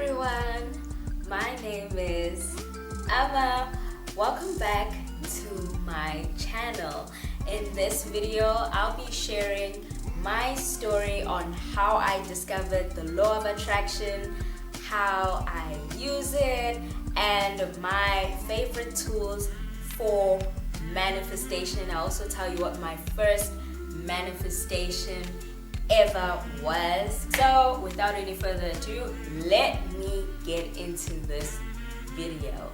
everyone, my name is Emma. Welcome back to my channel. In this video, I'll be sharing my story on how I discovered the law of attraction, how I use it, and my favorite tools for manifestation. I also tell you what my first manifestation ever was. So without any further ado, let me get into this video.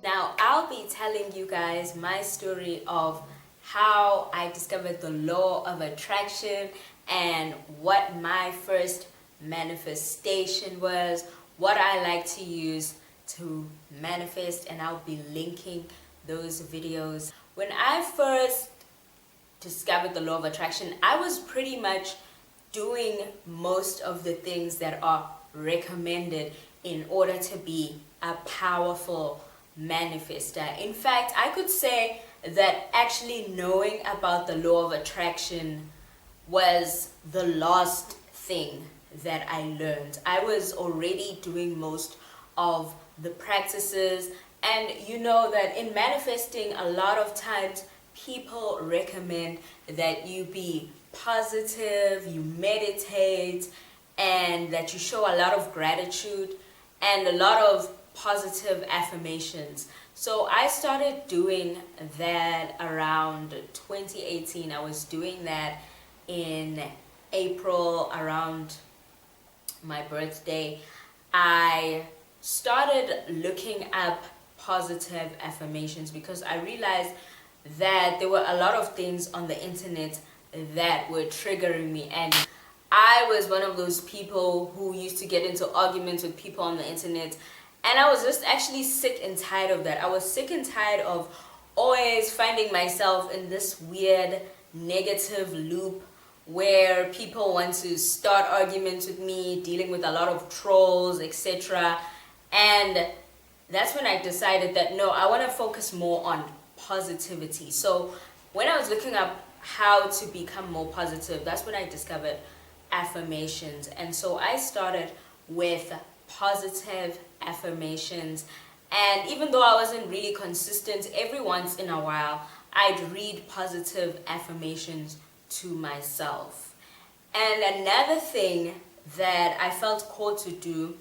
Now I'll be telling you guys my story of how I discovered the law of attraction and what my first manifestation was, what I like to use to manifest, and I'll be linking those videos. When I first discovered the law of attraction, I was pretty much doing most of the things that are recommended in order to be a powerful manifester. In fact, I could say that actually knowing about the law of attraction was the last thing that I learned. I was already doing most of the practices, and you know that in manifesting, a lot of times people recommend that you be positive, you meditate, and that you show a lot of gratitude and a lot of positive affirmations. So I started doing that around 2018. I was doing that in April around my birthday. I started looking up positive affirmations because I realized that there were a lot of things on the internet that were triggering me, and I was one of those people who used to get into arguments with people on the internet, and I was just actually sick and tired of that. I was sick and tired of always finding myself in this weird negative loop where people want to start arguments with me, dealing with a lot of trolls, etc. And that's when I decided that no, I want to focus more on positivity. So when I was looking up how to become more positive, that's when I discovered affirmations. And so I started with positive affirmations. And even though I wasn't really consistent, every once in a while, I'd read positive affirmations to myself. And another thing that I felt called to do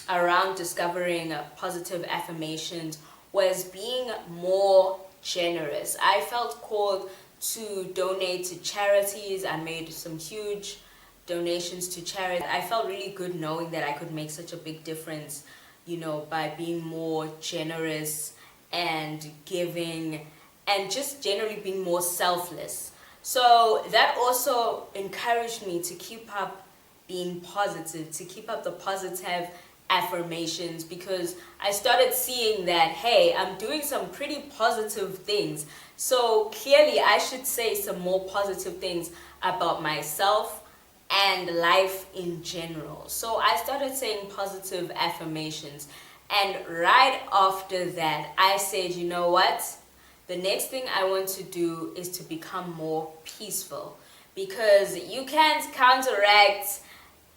around discovering positive affirmations was being more generous. I felt called to donate to charities. I made some huge donations to charity. I felt really good knowing that I could make such a big difference, you know, by being more generous and giving and just generally being more selfless. So that also encouraged me to keep up being positive, to keep up the positive affirmations, because I started seeing that, hey, I'm doing some pretty positive things. So clearly I should say some more positive things about myself and life in general. So I started saying positive affirmations. And right after that, I said, you know what? The next thing I want to do is to become more peaceful, because you can't counteract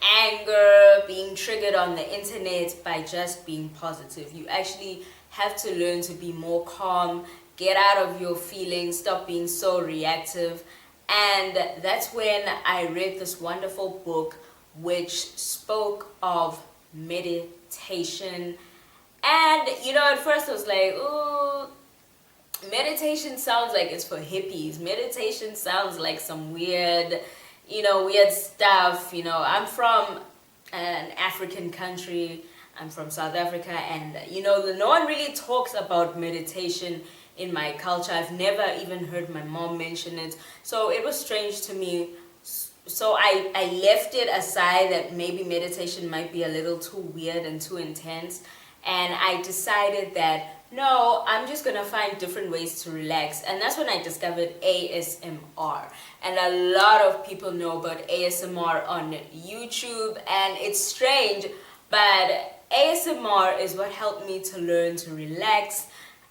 anger, being triggered on the internet by just being positive. You actually have to learn to be more calm, get out of your feelings, stop being so reactive. And that's when I read this wonderful book which spoke of meditation. And you know, at first I was like, ooh, meditation sounds like it's for hippies. Meditation sounds like some weird, weird stuff. I'm from an African country. I'm from South Africa, and no one really talks about meditation in my culture. I've never even heard my mom mention it. So it was strange to me. So I left it aside that maybe meditation might be a little too weird and too intense. And I decided that no, I'm just gonna find different ways to relax. And that's when I discovered ASMR. And a lot of people know about ASMR on YouTube, and it's strange, but ASMR is what helped me to learn to relax.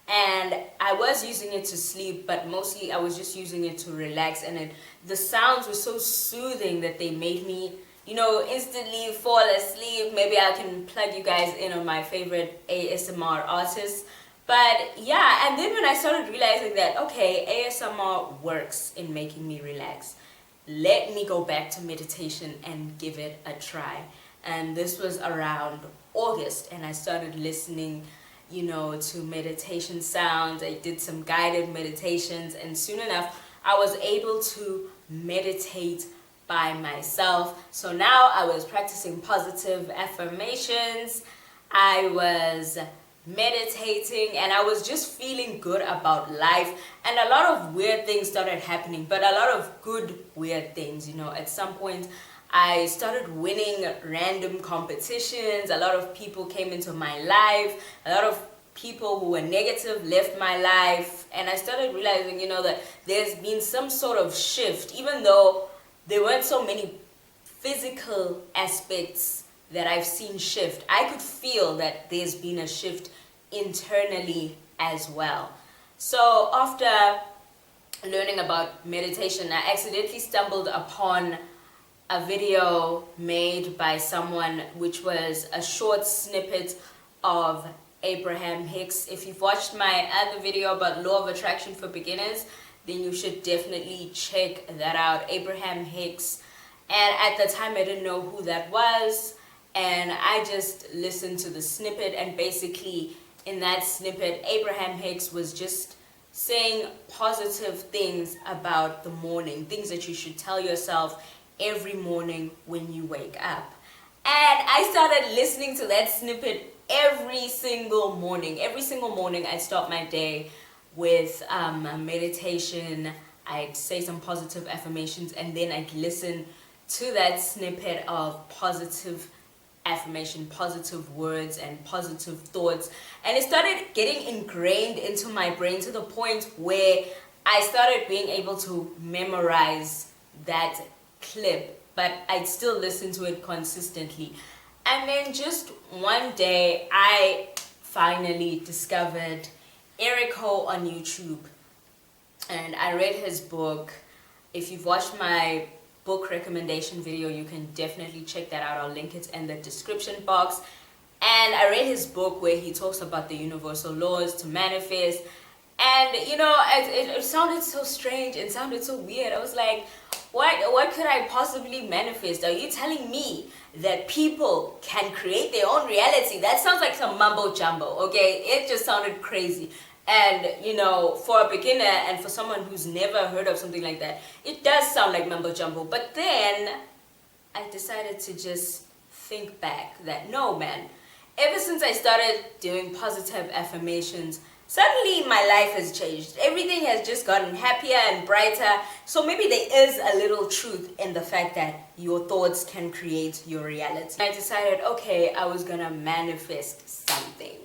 And I was using it to sleep, but mostly I was just using it to relax, and the sounds were so soothing that they made me, instantly fall asleep. Maybe I can plug you guys in on my favorite ASMR artists. But yeah, and then when I started realizing that, okay, ASMR works in making me relax, let me go back to meditation and give it a try. And this was around August, and I started listening, to meditation sounds. I did some guided meditations, and soon enough, I was able to meditate by myself. So now I was practicing positive affirmations. I was meditating, and I was just feeling good about life, and a lot of weird things started happening, but a lot of good weird things. At some point I started winning random competitions. A lot of people came into my life. A lot of people who were negative left my life, and I started realizing, that there's been some sort of shift, even though there weren't so many physical aspects that I've seen shift. I could feel that there's been a shift internally as well. So after learning about meditation, I accidentally stumbled upon a video made by someone which was a short snippet of Abraham Hicks. If you've watched my other video about law of attraction for beginners, then you should definitely check that out. Abraham Hicks. And at the time I didn't know who that was, and I just listened to the snippet, and basically in that snippet Abraham Hicks was just saying positive things about the morning, things that you should tell yourself every morning when you wake up. And I started listening to that snippet every single morning. Every single morning I'd start my day with a meditation. I'd say some positive affirmations, and then I'd listen to that snippet of positive affirmation, positive words, and positive thoughts. And it started getting ingrained into my brain to the point where I started being able to memorize that clip, but I'd still listen to it consistently. And then just one day I finally discovered Eric Ho on YouTube, and I read his book. If you've watched my book recommendation video, you can definitely check that out. I'll link it in the description box. And I read his book where he talks about the universal laws to manifest, and it sounded so strange, it sounded so weird. I was like, what could I possibly manifest? Are you telling me that people can create their own reality? That sounds like some mumbo jumbo, okay? It just sounded crazy. And for a beginner and for someone who's never heard of something like that, it does sound like mumbo jumbo. But then I decided to just think back that no, man, ever since I started doing positive affirmations, suddenly my life has changed. Everything has just gotten happier and brighter. So maybe there is a little truth in the fact that your thoughts can create your reality. I decided, okay, I was gonna manifest something.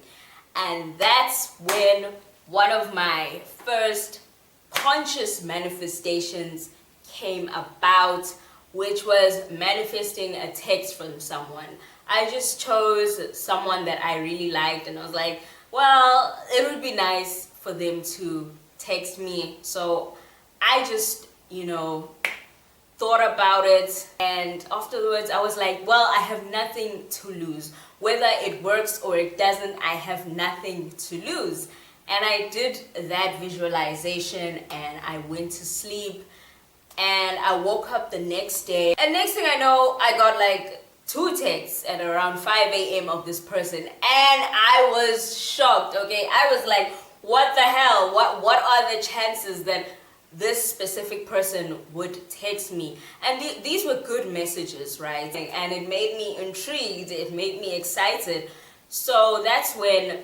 And that's when one of my first conscious manifestations came about, which was manifesting a text from someone. I just chose someone that I really liked, and I was like, well, it would be nice for them to text me. So I just, thought about it, and afterwards I was like, well, I have nothing to lose. Whether it works or it doesn't, I have nothing to lose. And I did that visualization, and I went to sleep, and I woke up the next day, and next thing I know, I got like 2 texts at around 5 a.m. of this person, and I was shocked, okay? I was like, what the hell? What are the chances that this specific person would text me? And these were good messages, right? And it made me intrigued, it made me excited. So that's when,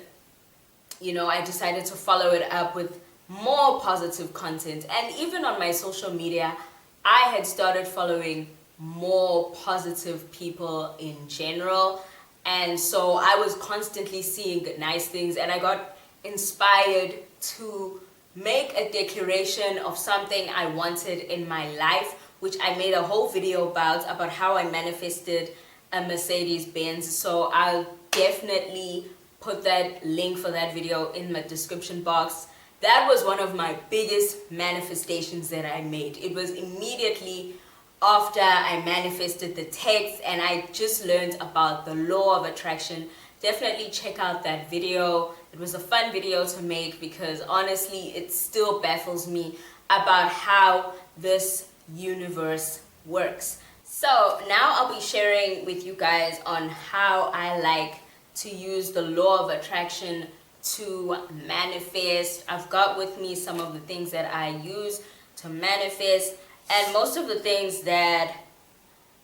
I decided to follow it up with more positive content. And even on my social media, I had started following more positive people in general, and so I was constantly seeing nice things, and I got inspired to make a declaration of something I wanted in my life, which I made a whole video about how I manifested a Mercedes-Benz. So I'll definitely put that link for that video in my description box. that was one of my biggest manifestations that I made. It was immediately after I manifested the text and I just learned about the law of attraction. Definitely check out that video. It was a fun video to make because honestly it still baffles me about how this universe works. So now I'll be sharing with you guys on how I like to use the law of attraction to manifest. I've got with me some of the things that I use to manifest, and most of the things that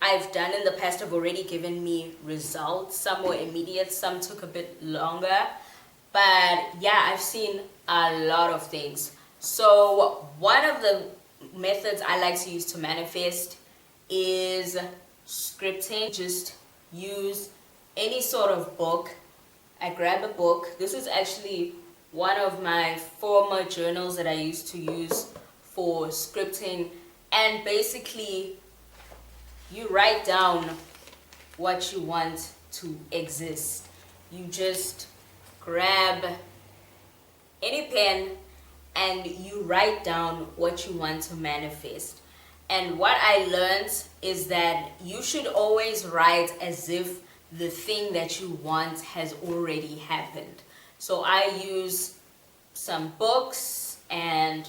I've done in the past have already given me results. Some were immediate, some took a bit longer, but yeah, I've seen a lot of things. So one of the methods I like to use to manifest is scripting. Just use any sort of book. I grab a book. This is actually one of my former journals that I used to use for scripting, and basically you write down what you want to exist. You just grab any pen and you write down what you want to manifest. And what I learned is that you should always write as if the thing that you want has already happened. So I use some books, and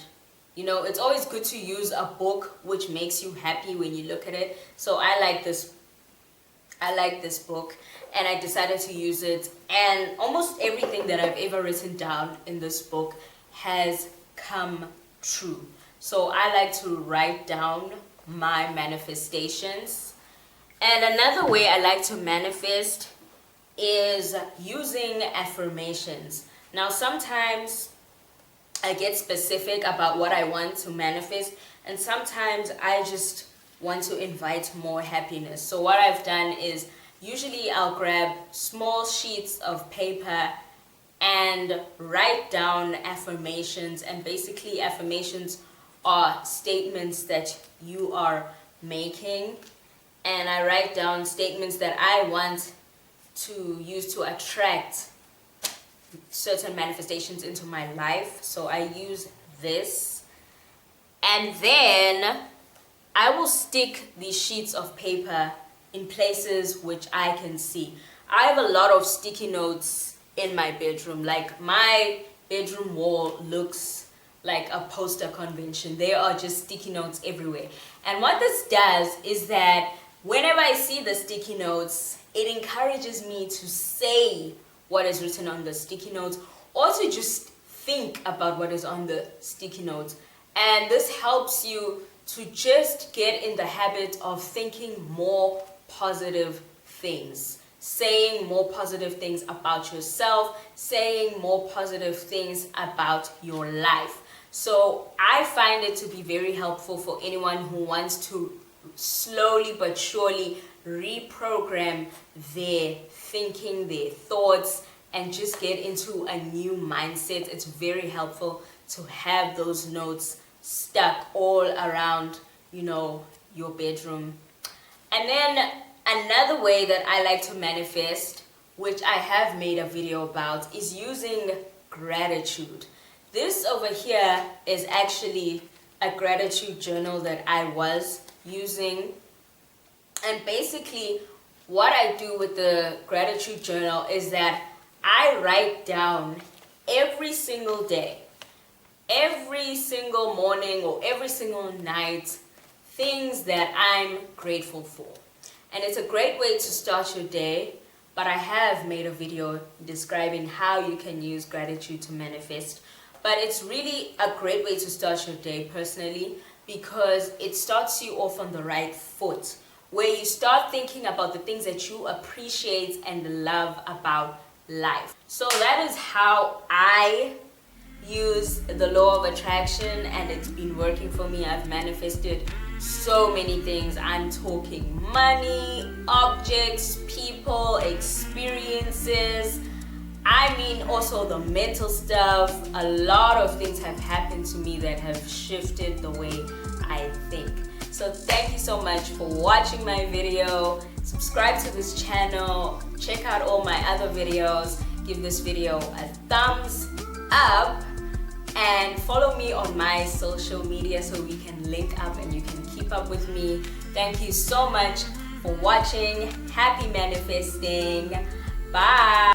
it's always good to use a book which makes you happy when you look at it. So I like this book, and I decided to use it, and almost everything that I've ever written down in this book has come true. So I like to write down my manifestations. And another way I like to manifest is using affirmations. Now sometimes I get specific about what I want to manifest, and sometimes I just want to invite more happiness. So what I've done is usually I'll grab small sheets of paper and write down affirmations. And basically affirmations are statements that you are making, and I write down statements that I want to use to attract certain manifestations into my life. So I use this, and then I will stick these sheets of paper in places which I can see. I have a lot of sticky notes in my bedroom. Like, my bedroom wall looks like a poster convention. There are just sticky notes everywhere. And what this does is that whenever I see the sticky notes, it encourages me to say what is written on the sticky notes, or to just think about what is on the sticky notes. And this helps you to just get in the habit of thinking more positive things, saying more positive things about yourself, saying more positive things about your life. So I find it to be very helpful for anyone who wants to slowly but surely reprogram their thinking, their thoughts, and just get into a new mindset. It's very helpful to have those notes stuck all around, your bedroom. And then another way that I like to manifest, which I have made a video about, is using gratitude. This over here is actually a gratitude journal that I was using. And basically what I do with the gratitude journal is that I write down every single day, every single morning or every single night, things that I'm grateful for. And it's a great way to start your day, but I have made a video describing how you can use gratitude to manifest. But it's really a great way to start your day personally, because it starts you off on the right foot, where you start thinking about the things that you appreciate and love about life. So that is how I use the law of attraction, and it's been working for me. I've manifested so many things. I'm talking money, objects, people, experiences. I mean also the mental stuff. A lot of things have happened to me that have shifted the way I think. So thank you so much for watching my video. Subscribe to this channel. Check out all my other videos. Give this video a thumbs up. and follow me on my social media so we can link up and you can keep up with me. Thank you so much for watching. Happy manifesting. Bye.